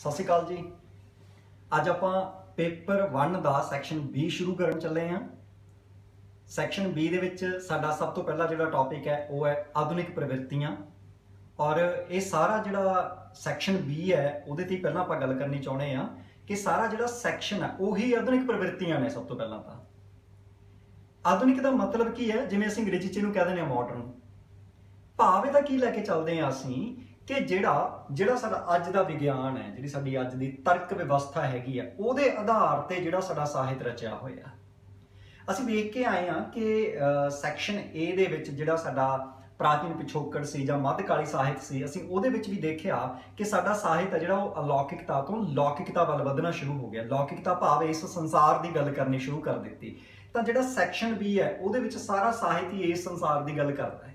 सत श्री अकाल जी। अज आप पेपर 1 का सैक्शन बी शुरू करन चले हैं। सैक्शन बी दे साडा सब तो पहला जिहड़ा टॉपिक है वो है आधुनिक प्रवृत्तियां। और ये सारा जिहड़ा सैक्शन बी है उहदे ते पहला आपां गल करनी चाहुंदे हां कि सारा जिहड़ा सैक्शन है वही आधुनिक प्रवृत्तियां ने। सब तो पहला तो आधुनिक का मतलब की है, जिवें असीं अंग्रेजी च इहनूं कह दिंदे हां मॉडर्न। भाव इहदा की लैके चलते हैं असीं कि जिहड़ा साडा अज दा विग्यान है, जिहड़ी साडी अज दी तर्क व्यवस्था हैगी है, उहदे आधार ते जिहड़ा साडा साहित्य रचिया होया। असीं वेख के आए हैं कि सैक्शन ए दे विच जिहड़ा साडा प्राचीन पिछोकड़ सी जां मध्यकाली साहित्य सी, असीं उहदे विच भी देखिया कि साडा साहित्य जिहड़ा वो अलौकिकता तो लौकिकता वल वधना शुरू हो गया। लौकिकता भाव इस संसार की गल करनी शुरू कर दित्ती। तां जिहड़ा सैक्शन बी है उहदे विच सारा साहित्य इस संसार की गल करदा है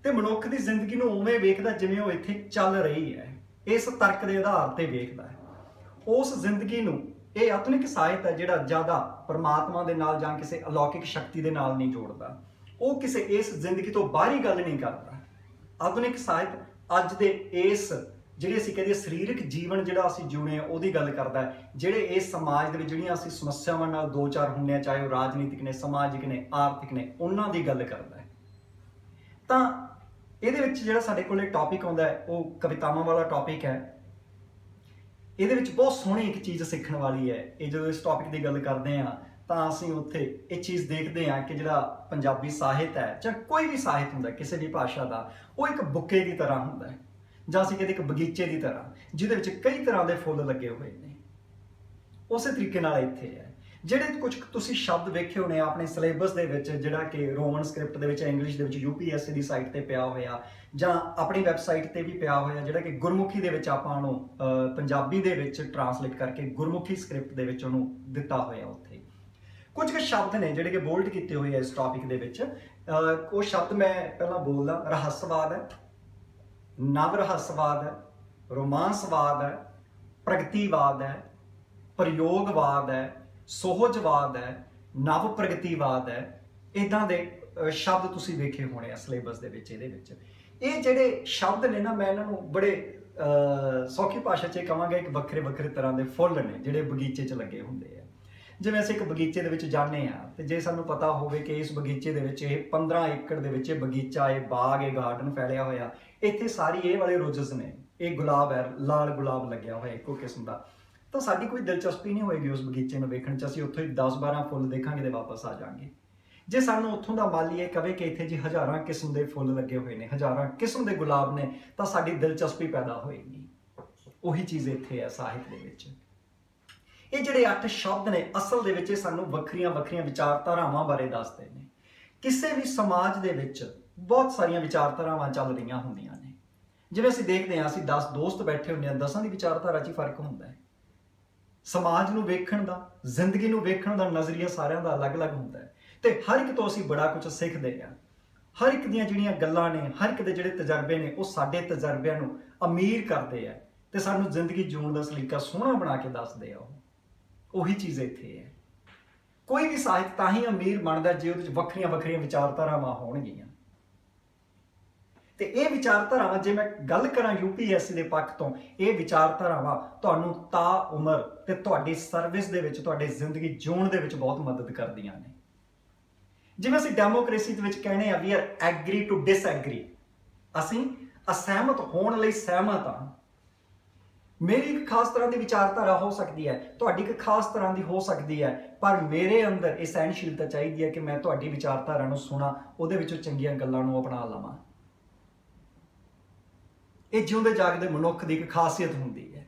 ते मनुख की जिंदगी नूं उवें वेखदा जिवें वो इत्थे चल रही है। इस तर्क के आधार पर वेखदा है। उस जिंदगी नूं ये आधुनिक साहित्य है जिहड़ा ज़्यादा परमात्मा दे नाल जां किसी अलौकिक शक्ति दे नाल नहीं जोड़दा, वो किसी इस जिंदगी तो बाहरी गल नहीं करता। आधुनिक साहित्य अज दे इस जिहड़े असीं कहिए सरीरक जीवन जिहड़ा असीं जिउणे आ उहदी गल करदा है। जिहड़े इस समाज दे विच जिहड़ियां असीं समस्यावां नाल दो चार हुंदे आ, चाहे वो राजनीतिक ने, समाजिक ने, आर्थिक ने, उन्हां दी गल करदा है। तां ਇਹਦੇ ਵਿੱਚ ਜਿਹੜਾ ਸਾਡੇ ਕੋਲੇ ਟੌਪਿਕ ਆਉਂਦਾ ਹੈ ਉਹ ਕਵਿਤਾਵਾਂ ਵਾਲਾ ਟੌਪਿਕ ਹੈ। ਇਹਦੇ ਵਿੱਚ ਬਹੁਤ ਸੋਹਣੀ ਇੱਕ ਚੀਜ਼ ਸਿੱਖਣ ਵਾਲੀ ਹੈ। ਇਹ ਜਦੋਂ ਇਸ ਟੌਪਿਕ ਦੀ ਗੱਲ ਕਰਦੇ ਹਾਂ ਤਾਂ ਅਸੀਂ ਉੱਥੇ ਇਹ ਚੀਜ਼ ਦੇਖਦੇ ਹਾਂ ਕਿ ਜਿਹੜਾ ਪੰਜਾਬੀ ਸਾਹਿਤ ਹੈ ਜਾਂ ਕੋਈ ਵੀ ਸਾਹਿਤ ਹੁੰਦਾ ਕਿਸੇ ਵੀ ਭਾਸ਼ਾ ਦਾ, ਉਹ ਇੱਕ ਬੁੱਕੇ ਦੀ ਤਰ੍ਹਾਂ ਹੁੰਦਾ ਹੈ ਜਾਂ ਅਸੀਂ ਕਹਿੰਦੇ ਇੱਕ ਬਗੀਚੇ ਦੀ ਤਰ੍ਹਾਂ, ਜਿਹਦੇ ਵਿੱਚ ਕਈ ਤਰ੍ਹਾਂ ਦੇ ਫੁੱਲ ਲੱਗੇ ਹੋਏ ਨੇ। ਉਸੇ ਤਰੀਕੇ ਨਾਲ ਇੱਥੇ ਹੈ। ਜਿਹੜੇ ਕੁਝ ਤੁਸੀਂ ਸ਼ਬਦ ਵੇਖੇ ਹੋਣੇ ਆਪਣੇ ਸਿਲੇਬਸ ਦੇ ਵਿੱਚ, ਜਿਹੜਾ ਕਿ ਰੋਮਨ ਸਕ੍ਰਿਪਟ ਦੇ ਵਿੱਚ, ਇੰਗਲਿਸ਼ ਦੇ ਵਿੱਚ UPSC ਦੀ ਸਾਈਟ ਤੇ ਪਿਆ ਹੋਇਆ ਜਾਂ ਆਪਣੀ ਵੈਬਸਾਈਟ ਤੇ ਵੀ ਪਿਆ ਹੋਇਆ, ਜਿਹੜਾ ਕਿ ਗੁਰਮੁਖੀ ਦੇ ਵਿੱਚ ਆਪਾਂ ਨੂੰ ਪੰਜਾਬੀ ਦੇ ਵਿੱਚ ਟਰਾਂਸਲੇਟ ਕਰਕੇ ਗੁਰਮੁਖੀ ਸਕ੍ਰਿਪਟ ਦੇ ਵਿੱਚ ਉਹਨੂੰ ਦਿੱਤਾ ਹੋਇਆ। ਉੱਥੇ ਕੁਝ ਕੁ ਸ਼ਬਦ ਨੇ ਜਿਹੜੇ ਕਿ ਬੋਲਡ ਕੀਤੇ ਹੋਏ ਆ ਇਸ ਟੌਪਿਕ ਦੇ ਵਿੱਚ। ਉਹ ਸ਼ਬਦ ਮੈਂ ਪਹਿਲਾਂ ਬੋਲਦਾ। ਰਹੱਸਵਾਦ ਹੈ, ਨਵ ਰਹੱਸਵਾਦ ਹੈ, ਰੋਮਾਂਸਵਾਦ ਹੈ, ਪ੍ਰਗਤੀਵਾਦ ਹੈ, ਪ੍ਰਯੋਗਵਾਦ ਹੈ, सोहजवाद है, नव प्रगतिवाद है। इदां दे शब्द तुसीं वेखे होने सिलेबस दे विच। ये जिहड़े शब्द ने ना, मैं इन्हां नूं बड़े सौखी भाषा च कहांगा एक वक्रे वक्रे तरह के फुੱਲ ने जिहड़े बगीचे च लगे हुंदे आ। जिवें असीं एक बगीचे दे विच जाने आ ते जे सानूं पता होवे कि इस बगीचे दे विच 15 एकड़ दे विच बगीचा, ये बाग, ये गार्डन फैलिया होया, इत्थे सारी ये वाले रोजेस ने, ये गुलाब है, लाल गुलाब लग्या होया इक्को किस्म का, तो साडी कोई दिलचस्पी नहीं होएगी उस बगीचे में वेखण च। असीं उत्थों 10-12 फुੱਲ देखांगे तो वापस आ जाएंगे। जे सानूं उत्थों दा माली ये कहे कि इत्थे जी हज़ारां किस्म के फुੱਲ लगे हुए ने, हज़ारां किस्म के गुलाब ने, तो साडी दिलचस्पी पैदा होएगी। उही चीज़ इत्थे है साहित्य दे विच। ये जिहड़े 8 शब्द ने असल दे विच सानूं वक्रियां वक्रियां विचारधारावां बारे दसदे ने। किसी भी समाज दे विच बहुत सारियां विचारधारावां चल रहीआं हुंदियां ने। जिवें असीं देखदे हां, असीं 10 दोस्त बैठे हुंदे हां, 10 दी विचारधारा 'च फर्क हुंदा है। समाज नूं वेखण दा, जिंदगी नूं वेखण दा नज़रिया सारिਆਂ ਦਾ अलग-अलग ਹੁੰਦਾ है ਤੇ हर एक तो ਅਸੀਂ बड़ा कुछ सिखते हैं। हर एक ਦੀਆਂ ਜਿਹੜੀਆਂ ਗੱਲਾਂ ਨੇ, हर एक ਦੇ ਜਿਹੜੇ ਤਜਰਬੇ ਨੇ, ਉਹ ਸਾਡੇ ਤਜਰਬਿਆਂ ਨੂੰ ਅਮੀਰ ਕਰਦੇ ਆ ਤੇ ਸਾਨੂੰ ਜ਼ਿੰਦਗੀ ਜਿਉਣ ਦਾ ਸਲੀਕਾ ਸੋਹਣਾ ਬਣਾ ਕੇ ਦੱਸਦੇ ਆ। ਉਹੀ ਚੀਜ਼ ਇੱਥੇ ਹੈ। ਕੋਈ ਵੀ ਸਾਹਿਤ ਤਾਂ ਹੀ ਅਮੀਰ ਬਣਦਾ ਜੇ ਉਹਦੇ ਵਿੱਚ ਵੱਖਰੀਆਂ ਵੱਖਰੀਆਂ ਵਿਚਾਰਧਾਰਾਵਾਂ ਹੋਣਗੀਆਂ। ਤੇ ਇਹ ਵਿਚਾਰਧਾਰਾਵਾਂ ਜੇ ਮੈਂ ਗੱਲ ਕਰਾਂ UPSC ਦੇ ਪੱਖ ਤੋਂ, ਇਹ ਵਿਚਾਰਧਾਰਾਵਾਂ ਤੁਹਾਨੂੰ ਤਾ ਉਮਰ ਤੇ ਤੁਹਾਡੀ ਸਰਵਿਸ ਦੇ ਵਿੱਚ, ਤੁਹਾਡੀ ਜ਼ਿੰਦਗੀ ਜਿਉਣ ਦੇ ਵਿੱਚ ਬਹੁਤ ਮਦਦ ਕਰਦੀਆਂ ਨੇ। ਜਿਵੇਂ ਅਸੀਂ ਡੈਮੋਕ੍ਰੇਸੀ ਦੇ ਵਿੱਚ ਕਹਿੰਦੇ ਆ we are agree to disagree, ਅਸੀਂ ਅਸਹਿਮਤ ਹੋਣ ਲਈ ਸਹਿਮਤ ਹਾਂ। ਮੇਰੀ ਇੱਕ ਖਾਸ ਤਰ੍ਹਾਂ ਦੀ ਵਿਚਾਰਧਾਰਾ ਹੋ ਸਕਦੀ ਹੈ, ਤੁਹਾਡੀ ਇੱਕ ਖਾਸ ਤਰ੍ਹਾਂ ਦੀ ਹੋ ਸਕਦੀ ਹੈ, ਪਰ ਮੇਰੇ ਅੰਦਰ ਇਹ ਸਹਿਣਸ਼ੀਲਤਾ ਚਾਹੀਦੀ ਹੈ ਕਿ ਮੈਂ ਤੁਹਾਡੀ ਵਿਚਾਰਧਾਰਾ ਨੂੰ ਸੁਣਾ, ਉਹਦੇ ਵਿੱਚੋਂ ਚੰਗੀਆਂ ਗੱਲਾਂ ਨੂੰ ਅਪਣਾ ਲਵਾਂ। ਇਹ ਜਿਉਂਦੇ ਜਾਗਦੇ ਮਨੁੱਖ ਦੀ ਇੱਕ ਖਾਸੀਅਤ ਹੁੰਦੀ ਹੈ,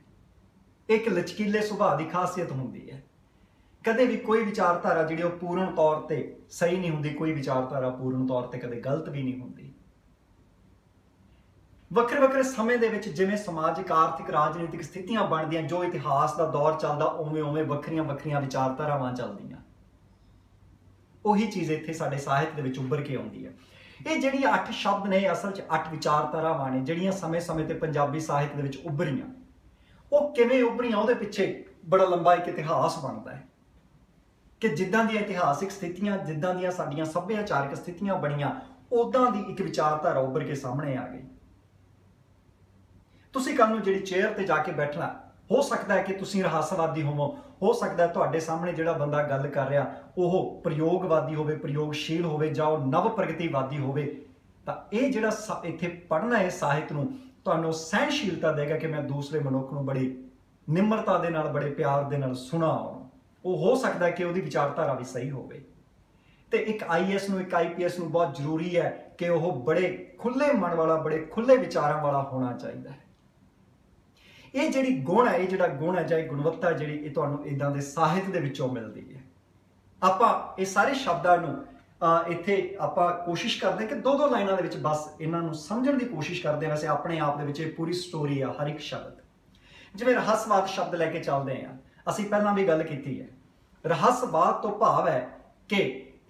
ਇੱਕ ਲਚਕੀਲੇ ਸੁਭਾਅ ਦੀ ਖਾਸੀਅਤ ਹੁੰਦੀ ਹੈ। ਕਦੇ ਵੀ ਕੋਈ ਵਿਚਾਰਧਾਰਾ ਜਿਹੜੀ ਉਹ ਪੂਰਨ ਤੌਰ ਤੇ ਸਹੀ ਨਹੀਂ ਹੁੰਦੀ, ਕੋਈ ਵਿਚਾਰਧਾਰਾ ਪੂਰਨ ਤੌਰ ਤੇ ਕਦੇ ਗਲਤ ਵੀ ਨਹੀਂ ਹੁੰਦੀ। ਵੱਖਰੇ ਵੱਖਰੇ ਸਮੇਂ ਦੇ ਵਿੱਚ ਜਿਵੇਂ ਸਮਾਜਿਕ, ਆਰਥਿਕ, ਰਾਜਨੀਤਿਕ ਸਥਿਤੀਆਂ ਬਣਦੀਆਂ, ਜੋ ਇਤਿਹਾਸ ਦਾ ਦੌਰ ਚੱਲਦਾ, ਉਵੇਂ ਉਵੇਂ ਵੱਖਰੀਆਂ ਵੱਖਰੀਆਂ ਵਿਚਾਰਧਾਰਾਵਾਂ ਚੱਲਦੀਆਂ। ਉਹੀ ਚੀਜ਼ ਇੱਥੇ ਸਾਡੇ ਸਾਹਿਤ ਦੇ ਵਿੱਚ ਉੱਭਰ ਕੇ ਆਉਂਦੀ ਹੈ। ਇਹ ਜਿਹੜੀਆਂ 8 ਸ਼ਬਦ ਨੇ, ਅਸਲ 'ਚ 8 ਵਿਚਾਰਧਾਰਾਵਾਂ ਨੇ ਜਿਹੜੀਆਂ ਸਮੇਂ-ਸਮੇਂ ਤੇ ਪੰਜਾਬੀ ਸਾਹਿਤ ਦੇ ਵਿੱਚ ਉੱਭਰੀਆਂ। ਉਹ ਕਿਵੇਂ ਉੱਭਰੀਆਂ, ਉਹਦੇ ਪਿੱਛੇ ਬੜਾ ਲੰਬਾ ਇੱਕ ਇਤਿਹਾਸ ਬਣਦਾ ਹੈ ਕਿ ਜਿੱਦਾਂ ਦੀਆਂ ਇਤਿਹਾਸਿਕ ਸਥਿਤੀਆਂ, ਜਿੱਦਾਂ ਦੀਆਂ ਸਾਡੀਆਂ ਸੱਭਿਆਚਾਰਕ ਸਥਿਤੀਆਂ ਬਣੀਆਂ, ਉੱਦਾਂ ਦੀ ਇੱਕ ਵਿਚਾਰਧਾਰਾ ਉੱਭਰ ਕੇ ਸਾਹਮਣੇ ਆ ਗਈ। ਤੁਸੀਂ ਕੱਲ ਨੂੰ ਜਿਹੜੀ ਚੇਅਰ ਤੇ ਜਾ ਕੇ ਬੈਠਣਾ, हो सकता है कि तुसीं रहस्यवादी हो सकता है तुहाडे सामने जिहड़ा बंदा गल कर रहा वो प्रयोगवादी होवे, प्रयोगशील होवे, जां नव प्रगतिवादी होवे। तां इह जिहड़ा इत्थे पढ़ना है साहित्य नूं तुहानूं सहनशीलता देगा कि मैं दूसरे मनुख नूं बड़ी निम्रता दे नाल, बड़े प्यार दे नाल सुना। वो हो सकता है कि उहदी विचारधारा भी सही होवे। ते एक IAS नूं, एक IPS नूं बहुत जरूरी है कि वह बड़े खुले मन वाला, बड़े खुले विचारां वाला होना चाहिए है। ये जिहड़ी गुण है, ये जिहड़ा गुण है, चाहे गुणवत्ता जिहड़ी ये तुहानूं इदां दे साहित्य दे विचों मिलदी है। आपां ये सारे शब्दां नूं इत्थे आपां कोशिश करदे कि दो लाइनां दे विच बस इन्हां नूं समझण दी कोशिश करदे। वैसे अपने आप दे विच पूरी स्टोरी आ हर एक शब्द। जिवें रहस्यवाद शब्द लैके चलदे आ, असीं पहिलां भी गल कीती है। रहस्यवाद तो भाव है कि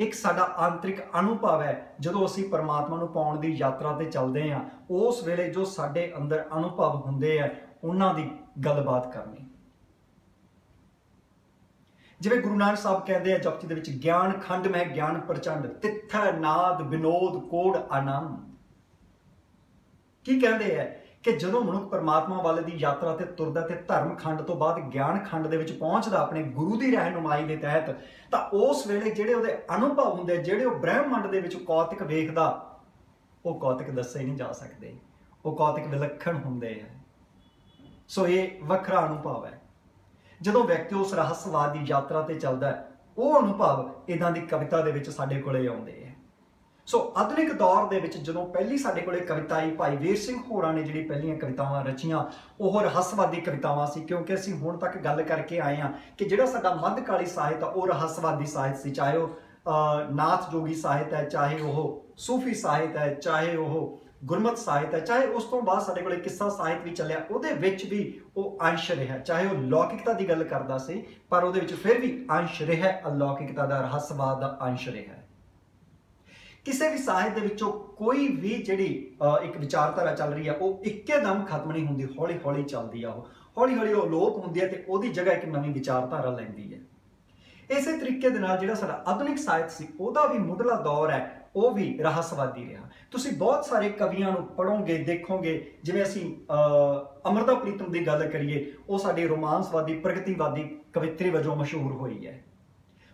एक साडा आंतरिक अनुभव है, जदों असीं परमात्मा नूं पाउण दी यात्रा ते चलदे आ, उस वेले जो साडे अंदर अनुभव हुंदे आ उन्हां दी गलबात करनी। जिवें गुरु नानक साहब कहते हैं जपजी दे विच, ज्ञान खंड में ज्ञान प्रचंड, तिथै नाद विनोद कोड आनंद। की कहते हैं कि जदों मनुख परमात्मा वाले दी यात्रा ते तुरदा ते धर्म खंड तो बाद ज्ञान खंड दे विच पहुंचदा अपने गुरु दी रहनुमाई दे तहत, तां उस वेले जिहड़े उहदे अनुभव हुंदे, जिहड़े उह ब्रह्मंड दे विच कौतिक वेखदा, वो कौतिक दस्से नहीं जा सकदे। वो कौतिक विलक्षण हुंदे हैं। सो ये वखरा अनुभव है। जदों व्यक्ति उस रहस्यवाद की यात्रा ते चलदा है, वो अनुभव इदां दी कविता दे विच साडे कोले आउंदे है। सो आधुनिक दौर दे विच जदों पहली साडे कोले कविता आई, भाई वीर सिंह होरां ने जिहड़ी पहलियां कवितावां रचियां, वो रहस्यवादी कवितावां सी। क्योंकि असीं हुण तक गल करके आए हां कि जिहड़ा साडा मध्यकाली साहित्य वो रहस्यवादी साहित्य सी। चाहे वो नाथ जोगी साहित्य है, चाहे वो सूफी साहित्य है, चाहे वो गुरमत साहित्य है, चाहे उस तो बाद साडे कोले किस्सा साहित्य भी चलिया, उहदे विच भी वो अंश रहा। चाहे वो लौकिकता की गल करदा सी, पर उहदे विच फिर भी अंश रहा, अलौकिकता दा, रहस्यवाद दा अंश रहा। किसी भी साहित्य दे विचों कोई भी जिहड़ी एक विचारधारा चल रही है, वो एकदम खत्म नहीं हुंदी, हौली हौली चलदी है। हौली हौली वो लोप हुंदी है ते उहदी जगह एक नवीं विचारधारा लैंदी है। इसे तरीके दे नाल जिहड़ा साडा आधुनिक साहित्य सी, उहदा भी मुढ़ला दौर है, वो भी रहस्यवादी रहा। तुसीं बहुत सारे कवियां नूं पढ़ोगे, देखोगे, जिवें असीं अमृता प्रीतम की गल करिए, वो साडी रोमांसवादी प्रगतिवादी कवित्री वजों मशहूर हुई है।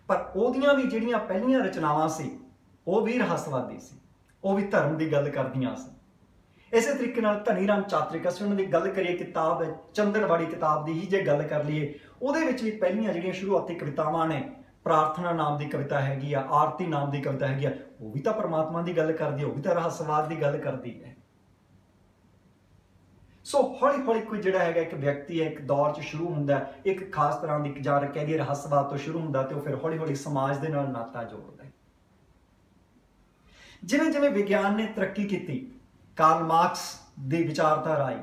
पर उहदियां भी जिहड़ियां पहलियां रचनावां सी, वो भी रहस्यवादी सी, वो भी धर्म की गल करदियां सी। इसे तरीके नाल धनी राम चातरिक, असीं उन्हां दी गल करिए, किताब चंदरवाड़ी किताब की ही जे गल कर लीए, उहदे विच भी पहलियां जिहड़ियां शुरुआती कवितावां ने, प्रार्थना नाम की कविता हैगी आ, आरती नाम की कविता हैगी आ, वो भी तो परमात्मा की गल करदी है, वो भी तो रहस्यवाद की गल करदी है। सो हौली हौली कोई जिहड़ा हैगा एक व्यक्ति है, एक दौर च शुरू हुंदा है, एक खास तरह की जां कह दीए रहस्यवाद तो शुरू हुंदा, ते फिर हौली हौली समाज दे नाल नाता जोड़दा है। जिवें जिवें विज्ञान ने तरक्की की, कार्ल मार्क्स की विचारधारा आई,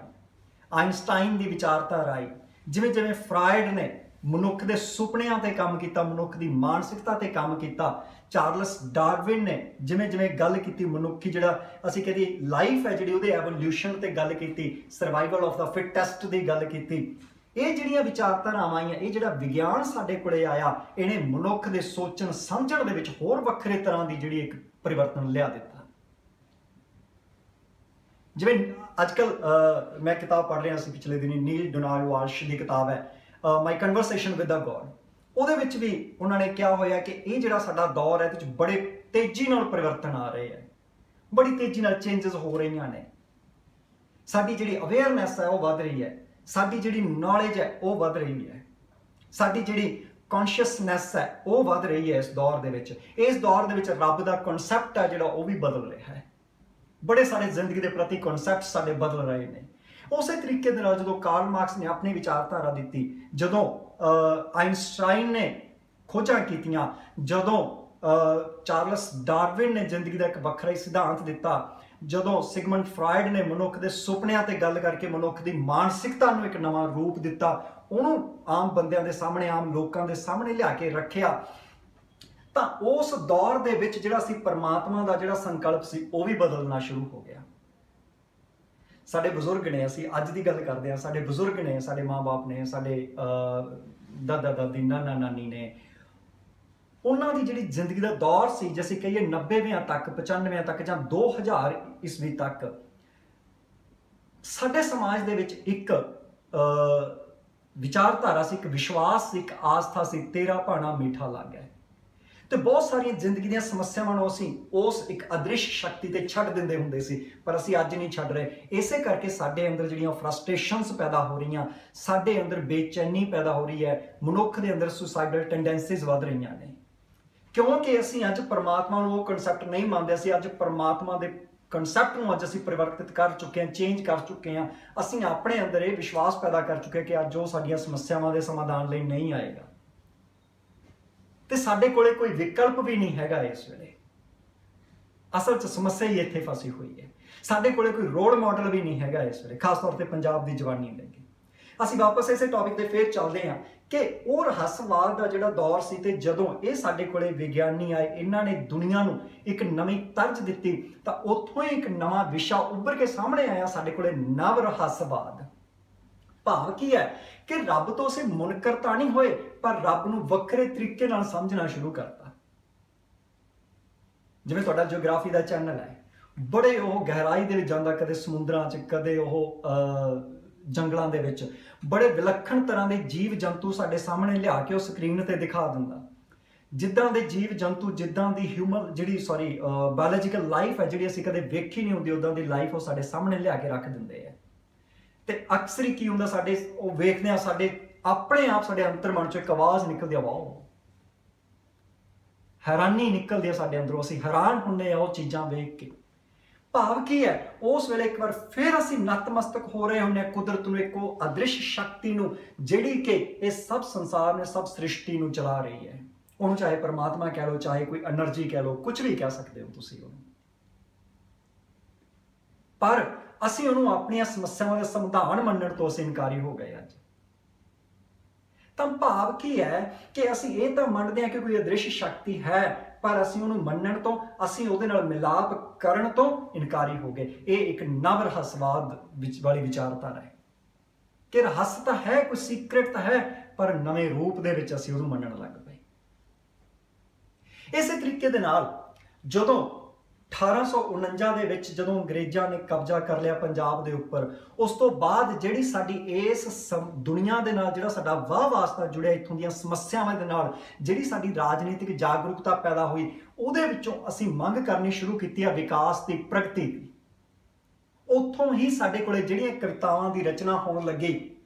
आइनस्टाइन की विचारधारा आई, जिवें जिवें फ्रायड ने मनुख के सुपनियां ते काम किया, मनुख की मानसिकता ते काम किया, चार्लस डार्विन ने जिवें जिवें गल की मनुखी जिहड़ा असीं कह दईए लाइफ है, जिहड़ी उहदे एवोल्यूशन ते गल की, सर्वाइवल ऑफ द फिटेस्ट की गल की, ये जिहड़ियां विचारधारावां आईयां, ये जिहड़ा विज्ञान साडे कोले आया, इहने मनुख दे सोचण समझण दे विच होर वखरे तरह की जिहड़ी एक परिवर्तन लिया दिता। जिवें अजकल मैं किताब पढ़ रहा सी पिछले दिनी, नील डोनाल्ड वाल्श की किताब है माई कन्वरसेशन विद द गॉड। उहदे विच भी उन्होंने क्या होया कि ये जिहड़ा साडा दौर है, इहदे विच बड़े तेजी नाल परिवर्तन आ रहे हैं, बड़ी तेजी नाल चेंजेस हो रही ने। साडी जिहड़ी अवेयरनैस है वो वध रही है, साडी जिहड़ी नॉलेज है वो वध रही है, साडी जिहड़ी कॉन्शियसनैस है वो वध रही है। इस दौर दे विच, इस दौर दे विच रब दा कॉन्सैप्ट है जिहड़ा वो भी बदल रहा है। बड़े सारे जिंदगी के प्रति कॉन्सैप्ट साडे बदल रहे हैं। उस तरीके दे नाल जदों कार्ल मार्क्स ने अपनी विचारधारा दी, जदों आइनस्टाइन ने खोजां कीतियां, जदों चार्लस डार्विन ने जिंदगी का एक वखरा ही सिद्धांत दिता, जदों सिगमंड फ्रायड ने मनुख के सुपनियां ते गल करके मनुख की मानसिकता नूं एक नवां रूप दिता, उहनूं आम बंदियां दे सामने, आम लोकां दे सामने लिया के रखिया, तां उस दौर दे विच जिहड़ा सी परमात्मा दा जिहड़ा संकल्प सी वो भी बदलना शुरू हो गया। साडे बजुर्ग ने, असीं अज दी गल करदे हां, साडे बजुर्ग ने, साडे माँ बाप ने, साडे दादा दादी, नाना नानी ने, उन्हां दी जिहड़ी जिंदगी दा दौर सी, जिसे कहिए 90वें तक, 95वें तक, जां 2000 ईस्वी तक, ਸਾਡੇ ਸਮਾਜ ਦੇ ਵਿੱਚ ਇੱਕ ਵਿਚਾਰਧਾਰਾ ਸੀ, ਇੱਕ ਵਿਸ਼ਵਾਸ ਸੀ, ਇੱਕ ਆਸਥਾ ਸੀ, ਤੇਰਾ ਭਾਣਾ ਮੀਠਾ ਲੱਗਾ। ਤੇ ਬਹੁਤ ਸਾਰੀਆਂ ਜ਼ਿੰਦਗੀ ਦੀਆਂ ਸਮੱਸਿਆਵਾਂ ਨੂੰ ਅਸੀਂ ਉਸ ਇੱਕ ਅਦ੍ਰਿਸ਼ ਸ਼ਕਤੀ ਤੇ ਛੱਡ ਦਿੰਦੇ ਹੁੰਦੇ ਸੀ, ਪਰ ਅਸੀਂ ਅੱਜ ਨਹੀਂ ਛੱਡ ਰਹੇ। ਇਸੇ ਕਰਕੇ ਸਾਡੇ ਅੰਦਰ ਜਿਹੜੀਆਂ ਫਰਸਟ੍ਰੇਸ਼ਨਸ ਪੈਦਾ ਹੋ ਰਹੀਆਂ, ਸਾਡੇ ਅੰਦਰ ਬੇਚੈਨੀ ਪੈਦਾ ਹੋ ਰਹੀ ਹੈ, ਮਨੁੱਖ ਦੇ ਅੰਦਰ ਸੁਸਾਈਡਲ ਟੈਂਡੈਂਸੀਜ਼ ਵੱਧ ਰਹੀਆਂ ਨੇ, ਕਿਉਂਕਿ ਅਸੀਂ ਅੱਜ ਪਰਮਾਤਮਾ ਨੂੰ ਉਹ ਕਨਸੈਪਟ ਨਹੀਂ ਮੰਨਦੇ। ਅਸੀਂ ਅੱਜ ਪਰਮਾਤਮਾ ਦੇ ਕਨਸੈਪਟ ਨੂੰ ਅੱਜ ਅਸੀਂ ਪਰਿਵਰਤਿਤ ਕਰ ਚੁੱਕੇ ਹਾਂ, ਚੇਂਜ ਕਰ ਚੁੱਕੇ ਹਾਂ। ਅਸੀਂ ਆਪਣੇ ਅੰਦਰ ਇਹ ਵਿਸ਼ਵਾਸ ਪੈਦਾ ਕਰ ਚੁੱਕੇ ਕਿ ਅੱਜ ਉਹ ਸਾਡੀਆਂ ਸਮੱਸਿਆਵਾਂ ਦੇ ਸਮਾਧਾਨ ਲਈ ਨਹੀਂ ਆਏਗਾ, ਤੇ ਸਾਡੇ ਕੋਲੇ ਕੋਈ ਵਿਕਲਪ ਵੀ ਨਹੀਂ ਹੈਗਾ ਇਸ ਵੇਲੇ। ਅਸਲ 'ਚ ਸਮੱਸਿਆ ਹੀ ਇੱਥੇ ਫਸੀ ਹੋਈ ਹੈ। ਸਾਡੇ ਕੋਲੇ ਕੋਈ ਰੋਲ ਮਾਡਲ ਵੀ ਨਹੀਂ ਹੈਗਾ ਇਸ ਵੇਲੇ, ਖਾਸ ਤੌਰ ਤੇ ਪੰਜਾਬ ਦੀ ਜਵਾਨੀ ਲੈ ਕੇ। ਅਸੀਂ ਵਾਪਸ ਇਸੇ ਟੌਪਿਕ ਤੇ ਫੇਰ ਚੱਲਦੇ ਹਾਂ ਕਿ ਉਹ ਰਹੱਸਵਾਦ ਦਾ ਜਿਹੜਾ ਦੌਰ ਸੀ, ਤੇ ਜਦੋਂ ਇਹ ਸਾਡੇ ਕੋਲੇ ਵਿਗਿਆਨੀ ਆਏ, ਇਹਨਾਂ ਨੇ ਦੁਨੀਆ ਨੂੰ ਇੱਕ ਨਵੀਂ ਤਰਜ ਦਿੱਤੀ, ਤਾਂ ਉੱਥੋਂ ਹੀ ਇੱਕ ਨਵਾਂ ਵਿਸ਼ਾ ਉੱਭਰ ਕੇ ਸਾਹਮਣੇ ਆਇਆ ਸਾਡੇ ਕੋਲੇ, ਨਵ ਰਹੱਸਵਾਦ। ਭਾਵ ਕੀ ਹੈ ਕਿ ਰੱਬ ਤੋਂ ਅਸੀਂ ਮੁਨਕਰ ਤਾਂ ਨਹੀਂ ਹੋਏ, ਪਰ ਰੱਬ ਨੂੰ ਵੱਖਰੇ ਤਰੀਕੇ ਨਾਲ ਸਮਝਣਾ ਸ਼ੁਰੂ ਕਰਤਾ। ਜਿਵੇਂ ਤੁਹਾਡਾ ਜਿਓਗ੍ਰਾਫੀ ਦਾ ਚੈਨਲ ਹੈ, ਬੜੇ ਉਹ ਗਹਿਰਾਈ ਦੇ ਵਿੱਚ ਜਾਂਦਾ, ਕਦੇ ਸਮੁੰਦਰਾਂ 'ਚ, ਕਦੇ ਉਹ ਜੰਗਲਾਂ ਦੇ ਵਿੱਚ, ਬੜੇ ਵਿਲੱਖਣ ਤਰ੍ਹਾਂ ਦੇ ਜੀਵ ਜੰਤੂ ਸਾਡੇ ਸਾਹਮਣੇ ਲਿਆ ਕੇ ਉਹ ਸਕਰੀਨ ਤੇ ਦਿਖਾ ਦਿੰਦਾ। ਜਿੱਦਾਂ ਦੇ ਜੀਵ ਜੰਤੂ, ਜਿੱਦਾਂ ਦੀ ਬਾਇਓਲੋਜੀਕਲ ਲਾਈਫ ਹੈ ਜਿਹੜੀ ਅਸੀਂ ਕਦੇ ਵੇਖੀ ਨਹੀਂ ਹੁੰਦੀ, ਉੱਦਾਂ ਦੀ ਲਾਈਫ ਉਹ ਸਾਡੇ ਸਾਹਮਣੇ ਲਿਆ ਕੇ ਰੱਖ ਦਿੰਦੇ ਆ। ਤੇ ਅਕਸਰ ਹੀ ਕੀ ਹੁੰਦਾ, ਸਾਡੇ ਉਹ ਵੇਖਦੇ ਆ, ਸਾਡੇ ਆਪਣੇ ਆਪ ਸਾਡੇ ਅੰਤਰਮਨ ਚੋਂ ਇੱਕ ਆਵਾਜ਼ ਨਿਕਲਦੀ ਆ, ਵਾਓ, ਹੈਰਾਨੀ ਨਿਕਲਦੀ ਆ ਸਾਡੇ ਅੰਦਰੋਂ। ਅਸੀਂ ਹੈਰਾਨ ਹੁੰਦੇ ਆ ਉਹ ਚੀਜ਼ਾਂ ਵੇਖ ਕੇ। ਭਾਵ ਕੀ ਹੈ, ਉਸ ਵੇਲੇ ਇੱਕ ਵਾਰ ਫਿਰ ਅਸੀਂ ਨਤਮਸਤਕ ਹੋ ਰਹੇ ਹੁੰਦੇ ਹਾਂ ਕੁਦਰਤ ਨੂੰ, ਇੱਕ ਉਹ ਅਦ੍ਰਿਸ਼ ਸ਼ਕਤੀ ਨੂੰ, ਜਿਹੜੀ ਕਿ ਇਹ ਸਭ ਸੰਸਾਰ ਨੂੰ, ਸਭ ਸ੍ਰਿਸ਼ਟੀ ਨੂੰ ਚਲਾ ਰਹੀ ਹੈ। ਉਹਨੂੰ ਚਾਹੇ ਪਰਮਾਤਮਾ ਕਹਿ ਲਓ, ਚਾਹੇ ਕੋਈ એનર્ਜੀ ਕਹਿ ਲਓ, ਕੁਝ ਵੀ ਕਹਿ ਸਕਦੇ ਹੋ ਤੁਸੀਂ ਉਹਨੂੰ। ਪਰ ਅਸੀਂ ਉਹਨੂੰ ਆਪਣੀਆਂ ਸਮੱਸਿਆਵਾਂ ਦਾ ਸਮਾਧਾਨ ਮੰਨਣ ਤੋਂ ਅਸੀਂ ਇਨਕਾਰੀ ਹੋ ਗਏ ਅੱਜ। ਤਾਂ ਭਾਵ ਕੀ ਹੈ ਕਿ ਅਸੀਂ ਇਹ ਤਾਂ ਮੰਨਦੇ ਹਾਂ ਕਿ ਕੋਈ ਅਦ੍ਰਿਸ਼ ਸ਼ਕਤੀ ਹੈ, ਪਰ ਅਸੀਂ ਉਹਨੂੰ ਮੰਨਣ ਤੋਂ, ਅਸੀਂ ਉਹਦੇ ਨਾਲ ਮਿਲਾਪ ਕਰਨ ਤੋਂ ਇਨਕਾਰੀ ਹੋ ਗਏ। ਇਹ ਇੱਕ ਨਵ ਰਹੱਸਵਾਦ ਵਾਲੀ ਵਿਚਾਰਧਾਰਾ ਹੈ ਕਿ ਰਹੱਸ ਤਾਂ ਹੈ, ਕੋਈ ਸੀਕ੍ਰੇਟ ਤਾਂ ਹੈ, ਪਰ ਨਵੇਂ ਰੂਪ ਦੇ ਵਿੱਚ ਅਸੀਂ ਉਹਨੂੰ ਮੰਨਣ ਲੱਗ ਪਏ। ਇਸੇ ਤਰੀਕੇ ਦੇ ਨਾਲ ਜਦੋਂ 1849 ਦੇ ਵਿੱਚ ਜਦੋਂ ਅੰਗਰੇਜ਼ਾਂ ਨੇ ਕਬਜ਼ਾ ਕਰ ਲਿਆ ਪੰਜਾਬ ਦੇ ਉੱਪਰ, ਉਸ ਤੋਂ ਬਾਅਦ ਜਿਹੜੀ ਸਾਡੀ ਇਸ ਦੁਨੀਆ ਦੇ ਨਾਲ ਜਿਹੜਾ ਸਾਡਾ ਵਾਹ ਵਾਸਤਾ ਜੁੜਿਆ, ਇੱਥੋਂ ਦੀਆਂ ਸਮੱਸਿਆਵਾਂ ਦੇ ਨਾਲ ਜਿਹੜੀ ਸਾਡੀ ਰਾਜਨੀਤਿਕ ਜਾਗਰੂਕਤਾ ਪੈਦਾ ਹੋਈ, ਉਹਦੇ ਵਿੱਚੋਂ ਅਸੀਂ ਮੰਗ ਕਰਨੀ ਸ਼ੁਰੂ ਕੀਤੀ ਆ ਵਿਕਾਸ ਦੀ, ਪ੍ਰਗਤੀ ਦੀ। ਉੱਥੋਂ ਹੀ ਸਾਡੇ ਕੋਲੇ ਜਿਹੜੀਆਂ ਕਵਿਤਾਵਾਂ ਦੀ ਰਚਨਾ ਹੋਣ ਲੱਗੀ,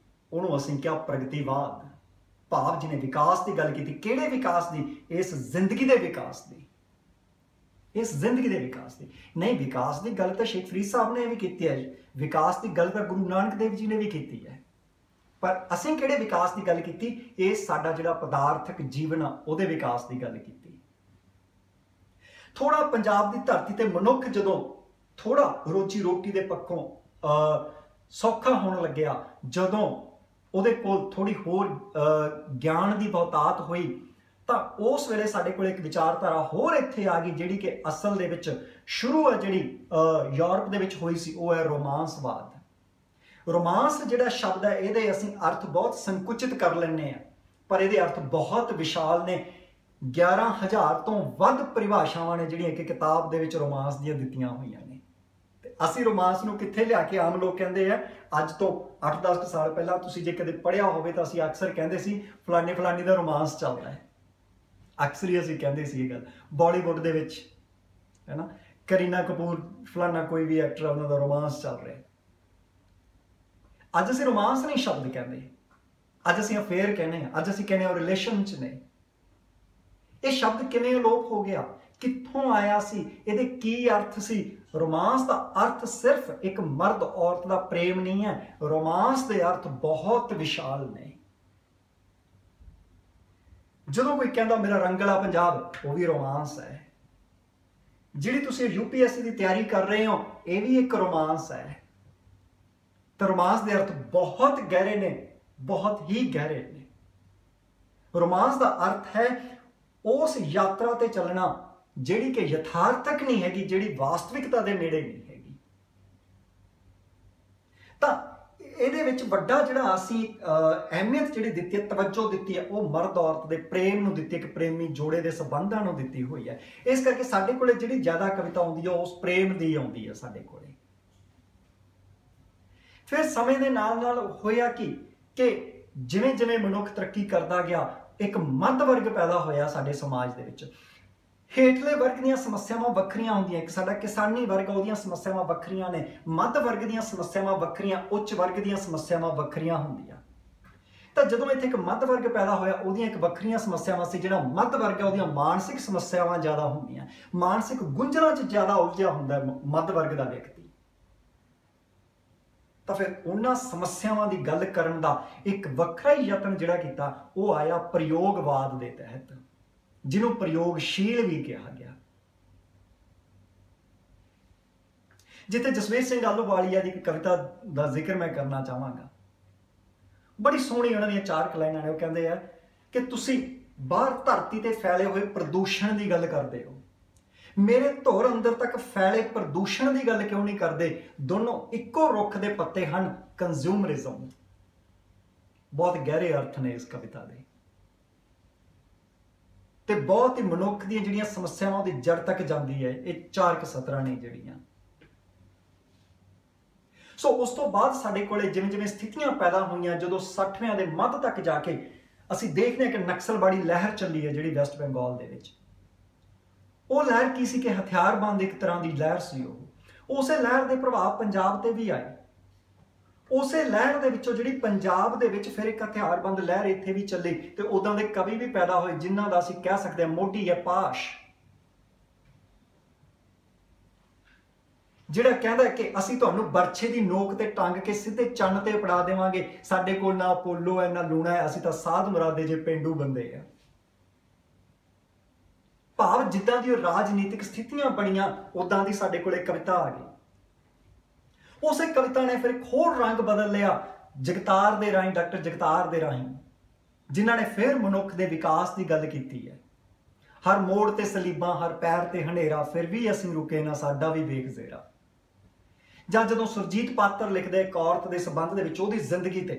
ਉਹਨੂੰ ਅਸੀਂ ਕਿਹਾ ਪ੍ਰਗਤੀਵਾਦ। ਭਾਵ ਜਿਹਨੇ ਵਿਕਾਸ ਦੀ ਗੱਲ ਕੀਤੀ, ਕਿਹੜੇ ਵਿਕਾਸ ਦੀ? ਇਸ ਜ਼ਿੰਦਗੀ ਦੇ ਵਿਕਾਸ ਦੀ, ਇਸ ਜ਼ਿੰਦਗੀ ਦੇ ਵਿਕਾਸ ਦੀ। ਨਹੀਂ, ਵਿਕਾਸ ਦੀ ਗੱਲ ਤਾਂ ਸ਼ੇਖ ਫਰੀਦ ਸਾਹਿਬ ਨੇ ਵੀ ਕੀਤੀ ਹੈ, ਵਿਕਾਸ ਦੀ ਗੱਲ ਤਾਂ ਗੁਰੂ ਨਾਨਕ ਦੇਵ ਜੀ ਨੇ ਵੀ ਕੀਤੀ ਹੈ, ਪਰ ਅਸੀਂ ਕਿਹੜੇ ਵਿਕਾਸ ਦੀ ਗੱਲ ਕੀਤੀ? ਇਹ ਸਾਡਾ ਜਿਹੜਾ ਪਦਾਰਥਕ ਜੀਵਨ ਆ, ਉਹਦੇ ਵਿਕਾਸ ਦੀ ਗੱਲ ਕੀਤੀ। ਥੋੜਾ ਪੰਜਾਬ ਦੀ ਧਰਤੀ ਤੇ ਮਨੁੱਖ ਜਦੋਂ ਥੋੜਾ ਰੋਜੀ ਰੋਟੀ ਦੇ ਪੱਖੋਂ ਸੌਖਾ ਹੋਣ ਲੱਗਿਆ, ਜਦੋਂ ਉਹਦੇ ਕੋਲ ਥੋੜੀ ਹੋਰ ਗਿਆਨ ਦੀ ਬਹੁਤਾਤ ਹੋਈ, ਤਾਂ ਉਸ ਵੇਲੇ ਸਾਡੇ ਕੋਲ ਇੱਕ ਵਿਚਾਰਧਾਰਾ ਹੋਰ ਇੱਥੇ ਆ ਗਈ, ਜਿਹੜੀ ਕਿ ਅਸਲ ਦੇ ਵਿੱਚ ਸ਼ੁਰੂ ਹੈ ਜਿਹੜੀ ਯੂਰਪ ਦੇ ਵਿੱਚ ਹੋਈ ਸੀ, ਉਹ ਹੈ ਰੋਮਾਂਸਵਾਦ। ਰੋਮਾਂਸ ਜਿਹੜਾ ਸ਼ਬਦ ਹੈ, ਇਹਦੇ ਅਸੀਂ ਅਰਥ ਬਹੁਤ ਸੰਕੁਚਿਤ ਕਰ ਲੈਂਦੇ ਆ, ਪਰ ਇਹਦੇ ਅਰਥ ਬਹੁਤ ਵਿਸ਼ਾਲ ਨੇ। 11,000 ਤੋਂ ਵੱਧ ਪਰਿਭਾਸ਼ਾਵਾਂ ਨੇ ਜਿਹੜੀਆਂ ਕਿ ਕਿਤਾਬ ਦੇ ਵਿੱਚ ਰੋਮਾਂਸ ਦੀਆਂ ਦਿੱਤੀਆਂ ਹੋਈਆਂ ਨੇ। ਤੇ ਅਸੀਂ ਰੋਮਾਂਸ ਨੂੰ ਕਿੱਥੇ ਲਿਆ ਕੇ, ਆਮ ਲੋਕ ਕਹਿੰਦੇ ਆ, ਅੱਜ ਤੋਂ 8-10 ਸਾਲ ਪਹਿਲਾਂ ਤੁਸੀਂ ਜੇ ਕਦੇ ਪੜ੍ਹਿਆ ਹੋਵੇ ਤਾਂ ਅਸੀਂ ਅਕਸਰ ਕਹਿੰਦੇ ਸੀ ਫਲਾਨੀ ਫਲਾਨੀ ਦਾ ਰੋਮਾਂਸ ਚੱਲਦਾ ਹੈ। ਅਕਸਰ ਹੀ ਅਸੀਂ ਕਹਿੰਦੇ ਸੀ ਇਹ ਗੱਲ। ਬਾਲੀਵੁੱਡ ਦੇ ਵਿੱਚ ਹੈ ਨਾ, ਕਰੀਨਾ ਕਪੂਰ, ਫਲਾਨਾ ਕੋਈ ਵੀ ਐਕਟਰ, ਉਹਨਾਂ ਦਾ ਰੋਮਾਂਸ ਚੱਲ ਰਿਹਾ। ਅੱਜ ਅਸੀਂ ਰੋਮਾਂਸ ਨਹੀਂ ਸ਼ਬਦ ਕਹਿੰਦੇ, ਅੱਜ ਅਸੀਂ ਅਫੇਅਰ ਕਹਿੰਦੇ ਹਾਂ, ਅੱਜ ਅਸੀਂ ਕਹਿੰਦੇ ਹਾਂ ਰਿਲੇਸ਼ਨ 'ਚ ਨੇ। ਇਹ ਸ਼ਬਦ ਕਿਵੇਂ ਅਲੋਪ ਹੋ ਗਿਆ? ਕਿੱਥੋਂ ਆਇਆ ਸੀ? ਇਹਦੇ ਕੀ ਅਰਥ ਸੀ? ਰੋਮਾਂਸ ਦਾ ਅਰਥ ਸਿਰਫ ਇੱਕ ਮਰਦ ਔਰਤ ਦਾ ਪ੍ਰੇਮ ਨਹੀਂ ਹੈ। ਰੋਮਾਂਸ ਦੇ ਅਰਥ ਬਹੁਤ ਵਿਸ਼ਾਲ ਨੇ। ਜਦੋਂ ਕੋਈ ਕਹਿੰਦਾ ਮੇਰਾ ਰੰਗਲਾ ਪੰਜਾਬ, ਉਹ ਵੀ ਰੋਮਾਂਸ ਹੈ। ਜਿਹੜੀ ਤੁਸੀਂ UPSC ਦੀ ਤਿਆਰੀ ਕਰ ਰਹੇ ਹੋ, ਇਹ ਵੀ ਇੱਕ ਰੋਮਾਂਸ ਹੈ। ਤਾਂ ਰੋਮਾਂਸ ਦੇ ਅਰਥ ਬਹੁਤ ਗਹਿਰੇ ਨੇ, ਬਹੁਤ ਹੀ ਗਹਿਰੇ ਨੇ। ਰੋਮਾਂਸ ਦਾ ਅਰਥ ਹੈ ਉਸ ਯਾਤਰਾ ਤੇ ਚੱਲਣਾ ਜਿਹੜੀ ਕਿ ਯਥਾਰਥਕ ਨਹੀਂ ਹੈਗੀ, ਜਿਹੜੀ ਵਾਸਤਵਿਕਤਾ ਦੇ ਨੇੜੇ ਨਹੀਂ ਹੈਗੀ। ਤਾਂ ਇਹਦੇ ਵਿੱਚ ਵੱਡਾ ਜਿਹੜਾ ਅਸੀਂ ਅਹਿਮੀਅਤ ਜਿਹੜੀ ਦਿੱਤੀ ਹੈ, ਤਵੱਜੋ ਦਿੱਤੀ ਹੈ, ਉਹ ਮਰਦ ਔਰਤ ਦੇ ਪ੍ਰੇਮ ਨੂੰ ਦਿੱਤੀ ਹੈ, ਇੱਕ ਪ੍ਰੇਮੀ ਜੋੜੇ ਦੇ ਸੰਬੰਧਾਂ ਨੂੰ ਦਿੱਤੀ ਹੋਈ ਹੈ। ਇਸ ਕਰਕੇ ਸਾਡੇ ਕੋਲੇ ਜਿਹੜੀ ਜ਼ਿਆਦਾ ਕਵਿਤਾ ਆਉਂਦੀ ਹੈ, ਉਸ ਪ੍ਰੇਮ ਦੀ ਆਉਂਦੀ ਹੈ ਸਾਡੇ ਕੋਲੇ। फिर समय के नाल होया कि जिवें जिवें मनुख तरक्की करता गया एक मध्य वर्ग पैदा होया साडे समाज दे विच। हेठले वर्ग दीयां समस्यावां वखरियां होंदियां, एक साडा किसानी वर्ग ओहदियां समस्यावां वखरियां ने, मध्य वर्ग दीयां समस्यावां वखरियां, उच्च वर्ग दीयां समस्यावां वखरियां होंदियां। तो जदों इत्थे एक मध्य वर्ग पैदा होया ओहदियां एक वखरियां समस्यावां सी। जिहड़ा मध्य वर्ग है ओहदियां मानसिक समस्यावां ज़्यादा होंदियां, मानसिक गुंझलां च ज़्यादा उलझिया हुंदा है मध्य वर्ग दा व्यक्ति। तो फिर उन्हां समस्यावां दी गल करन दा एक वखरा ही यतन जिहड़ा कीता वो आया प्रयोगवाद दे तहत, जिन्हों प्रयोगशील भी कहा गया। जिथे जसवीर सिंह आलूवालिया की कविता का जिक्र मैं करना चाहांगा, बड़ी सोहनी उन्होंने चार लाइनां ने। वो कहते हैं कि तुसी बाहर धरती ते फैले हुए प्रदूषण की गल करते हो, मेरे धुर अंदर तक फैले प्रदूषण की गल क्यों नहीं करते? दोनों इक्को रुख के पत्ते हैं, कंज्यूमरिज्म। बहुत गहरे अर्थ ने इस कविता के, ते बहुत ही मनुख दी जिहड़ियां समस्यावां दी जड़ तक जाती है। ये चार सतरां ने जिहड़ियां। सो उस तो बाद साडे कोले जिवें जिवें स्थितियां पैदा हुईयां, जो 60वें के मध्य तक जाके असीं देखते हैं कि नक्सलबाड़ी लहर चली है जिहड़ी वैस्ट बंगाल दे विच। वो लहर की सी कि हथियारबंद एक तरह की लहर सी। उस लहर के प्रभाव पंजाब ते भी आए। उस लहर दे विचों जिहड़ी पंजाब दे विच फिर एक हथियारबंद लहर इत्थे भी चली, ते उदां दे कवि भी पैदा होए जिन्हां दा असीं कह सकते हैं मोढी है पाश, जिहड़ा कहंदा है कि असीं तुहानूं बरछे दी नोक ते टंग के सीधे चन्न ते पड़ा देवांगे, साडे कोल ना अपोलो है ना लूणा है, असीं तां साध मुरादे जे पेंडू बंदे आ। भाव जिद्दां दी राजनीतिक स्थितियां बणियां उदां दी साडे कोले कविता आ गई। उस कविता ने फिर एक होर रंग बदल लिया जगतार दे राहीं, डॉक्टर जगतार दे राहीं, जिन्हां ने फिर मनुख दे विकास की गल कीती है। हर मोड़ ते सलीबां, हर पैर ते हनेरा, फिर भी असीं रुके ना, साडा भी वेख जेरा। जां जदों सुरजीत पात्र लिखदे एक औरत के संबंध दे विच ओहदी जिंदगी ते,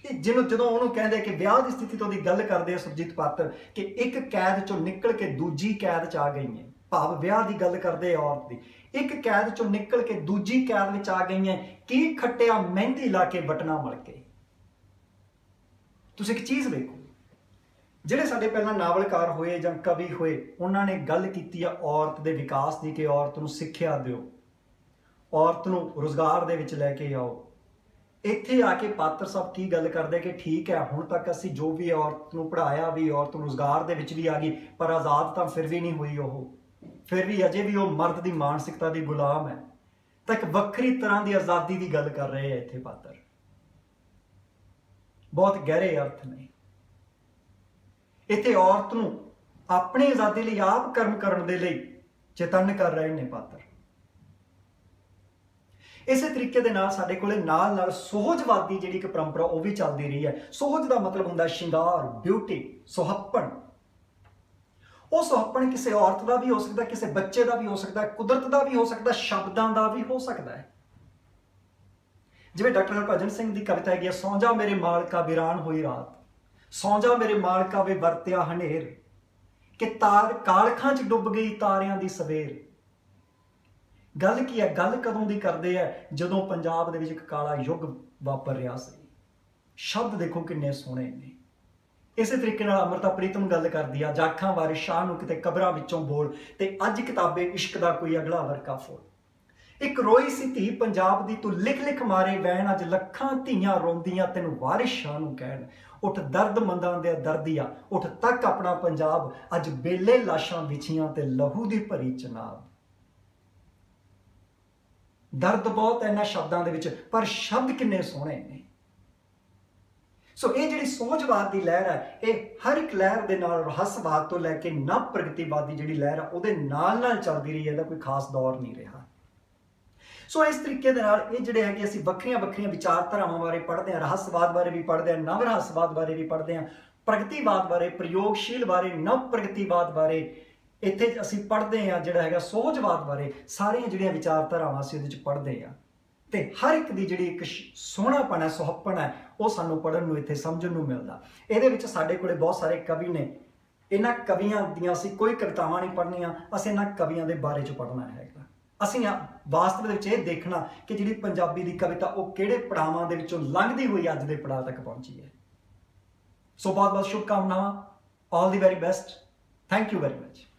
जिन्हों जदों उन्होंने कहते कि विआह की स्थिति तो गल करते हैं सुरजीत पात्र कि एक कैद चों निकल के दूजी कैद च आ गई है। भाव विआह की गल करते औरत की, एक कैद चों निकल के दूजी कैद में आ गई है, की खट्टिया मेहंदी ला के बटना मल के। तुसीं एक चीज़ देखो, जिहड़े साडे पहलां नावलकार होए जां कवि होए, उन्होंने गल कीती है औरत के विकास की कि औरत नूं सिक्ख्या दिओ, औरत नूं रोज़गार दे विच लैके आओ। इत्थे आके पात्र साहब की गल करते कि ठीक है हुण तक असी जो भी औरत नूं पढ़ाया भी, औरत रोज़गार दे विच भी आ गई, पर आज़ाद तो फिर भी नहीं हुई। फिर भी अजे भी वो मर्द की मानसिकता की गुलाम है। तो एक वक्री तरह की आज़ादी की गल कर रहे हैं इत्थे पात्र। बहुत गहरे अर्थ ने इत्थे। औरत नूं अपनी आज़ादी लई आप कर्म करन दे लई चेतन कर रहे हैं पात्र। इस तरीके दे नाल साडे कोले नाल नाल सोहजवादी जिहड़ी एक परंपरा वो भी चलती रही है। सोहज का मतलब हुंदा श्रृंगार, ब्यूटी, सुहप्पन। वो सुहप्पन किसी औरत का भी हो सकता है, किसी बच्चे का भी हो सकता है, कुदरत का भी हो सकता है, शब्दों का भी हो सकता है। जिवें डॉक्टर हरभजन सिंह की कविता है, सौ जा मेरे मालका वीरान हुई रात, सौ जा मेरे मालका वे वरत्या हनेर, कि तार कालखां च डुब गई तारियां दी सवेर। गल की है, गल कदों दी करदे है जदों पंजाब दे विच एक काला युग वापर रहा सी। शब्द देखो किन्ने सोहणे ने। इस तरीके नाल अमृता प्रीतम गल करदी आ, जाखां बारे शाह नूं किते कबरां विचों बोल, ते अज किताबे इश्क दा कोई अगला वरका फुल। एक रोई सी धी पंजाब दी, तू लिख लिख मारे वैन, अज लखां धीआं रोंदियां तैनूं वारिस शाह नूं कहण। उठ दर्द मंदां दे दर्दिया, उठ तक अपना पंजाब, अज बेले लाशां विछियां ते लहू दी भरी चनाब। दर्द बहुत है इन्हां शब्दों के, पर शब्द किन्ने सोहणे ने। सो ये जिहड़ी सोहजवाद की लहर है, ये हर एक लहर के नाल रहस्यवाद तो लैके नव प्रगतिवादी जिहड़ी लहर है उहदे नाल नाल चलदी रही है। इहदा कोई खास दौर नहीं रहा। सो इस तरीके दे नाल ये जिहड़े है कि असीं वक्रियां वक्रियां विचारधारावां बारे पढ़ते हैं, रहस्यवाद बारे भी पढ़ते हैं, नव रहस्यवाद बारे भी पढ़ते हैं, प्रगतिवाद बारे, प्रयोगशील बारे, नव प्रगतिवाद बारे इत्थे असीं पढ़ते हैं, जिहड़ा हैगा सोहजवाद बारे, सारियां जिहड़ियां विचारधारावां असीं उहदे विच पढ़ते हैं। ते हर एक दी जिहड़ी एक सोहणापन है, सुहप्पन है, वो सानूं पढ़न नूं इत्थे समझण नूं मिलदा। इहदे विच साडे कोले बहुत सारे कवि ने। इन्हां कवियां दियां असीं कोई कवितावां नहीं पढ़नियां, असीं इन्हां कवियां दे बारे च पढ़ना हैगा। ਅਸੀਂ ਵਾਸਤਵ ਦੇ ਵਿੱਚ ਇਹ ਦੇਖਣਾ ਕਿ ਜਿਹੜੀ ਪੰਜਾਬੀ ਦੀ ਕਵਿਤਾ ਉਹ ਕਿਹੜੇ ਪੜਾਵਾਂ ਦੇ ਵਿੱਚੋਂ ਲੰਘਦੀ ਹੋਈ ਅੱਜ ਦੇ ਪੜਾਅ ਤੱਕ ਪਹੁੰਚੀ ਹੈ। ਸੋ ਬਹੁਤ ਬਹੁਤ ਸ਼ੁਭਕਾਮਨਾਵਾਂ। ਆਲ ਦੀ very best. Thank you very much.